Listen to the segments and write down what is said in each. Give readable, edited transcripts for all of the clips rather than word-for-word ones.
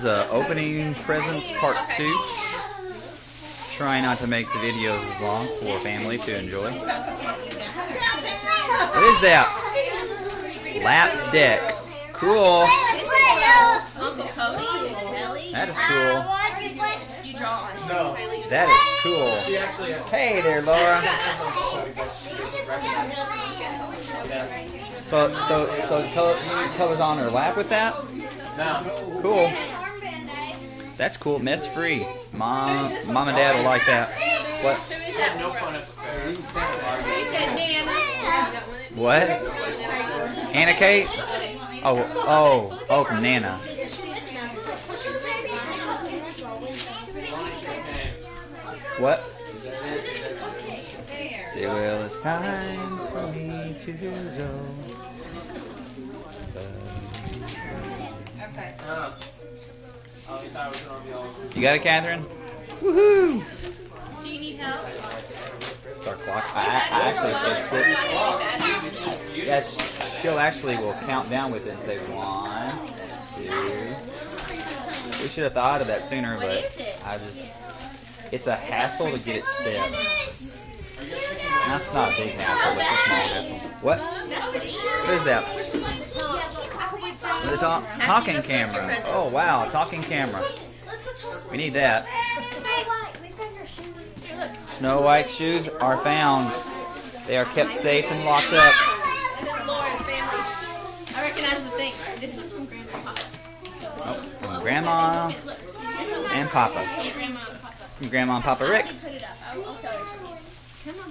is opening presents part 2. Try not to make the videos as long for family to enjoy. What is that? Lap deck. Cool. That is cool. That is cool. Hey there, Laura. So the color's on her lap with that? Cool. That's cool. Mess free. Mom and Dad will like that. What? What? Anna Kate? Oh, from Nana. What? Say, well, it's time for me to go. You got it, Kathryn? Woohoo! Do you need help? Start clock. I actually fixed it. Yes, she'll actually will count down with it and say 1, 2. We should have thought of that sooner, but it's a hassle to get it set. That's not a big hassle, but it's a small hassle. What? What is that? The talking camera. Oh wow, talking camera. We need that. Snow White's shoes are found. They are kept safe and locked up. This is Laura's family. I recognize the thing. This one's from Grandma and Papa. Oh, from Grandma and Papa. From Grandma and Papa Rick. Put it up. I'll tell her. Come on.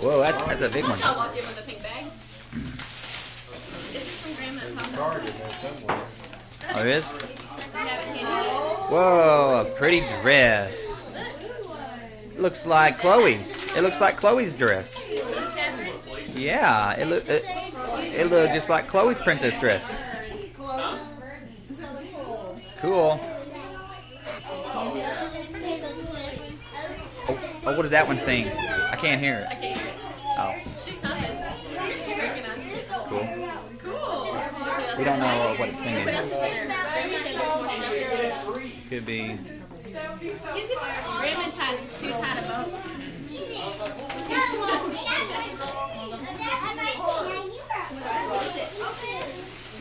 Whoa, that's a big one. I walked in with a pink bag. This is from Grandma and Papa. Oh, it is? We haven't handed it. Whoa, a pretty dress. Looks like Chloe's. It looks like Chloe's dress. Yeah, it looked just like Chloe's princess dress. Cool. Oh, what does that one sing? I can't hear it. I can't hear it. Oh, She's humming. She recognizes it. cool. Cool. We don't know what it's singing. What else is in there? Grandma said there's more stuff in there. Could be. Grandma's has too tight a bow.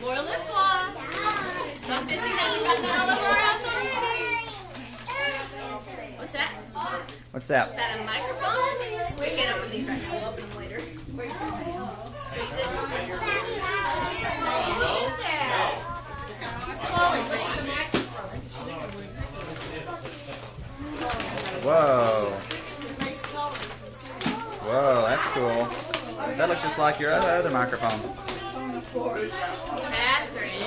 More lip gloss. Not that she hasn't gotten that all over her house already. What's that? What's that? Is that a microphone? We can't open these right now. We'll open them later. Squeeze it. Whoa. Whoa, that's cool. That looks just like your other microphone. Kathryn.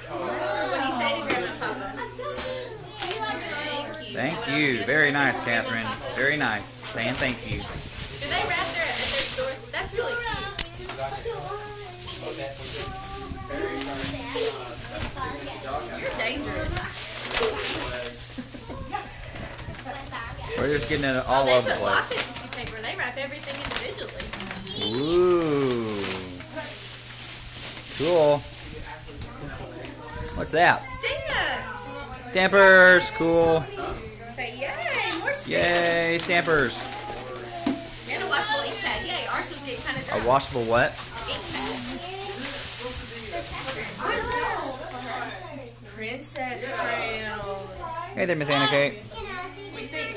What do you say to Grandma and Papa? Thank you. Thank you. Very nice, Kathryn. Very nice. Saying thank you. Do they wrap their at their store? That's really cute. You're dangerous. We're just getting it all over the They put lots place. of tissue paper. They wrap everything individually. Ooh. Cool. What's that? Stamps. Stampers. Cool. Say yay, more stamps. Yay, stampers. And a washable ink pad. Yay, ours was getting kind of A dry. washable what? Ink pad. Princess crayons. Hey there, Miss Anna Kate. What do you think?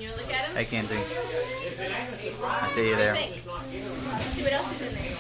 You wanna look at them? Hey, Kenzie. I see you What do you there. think? Let's see what else is in there.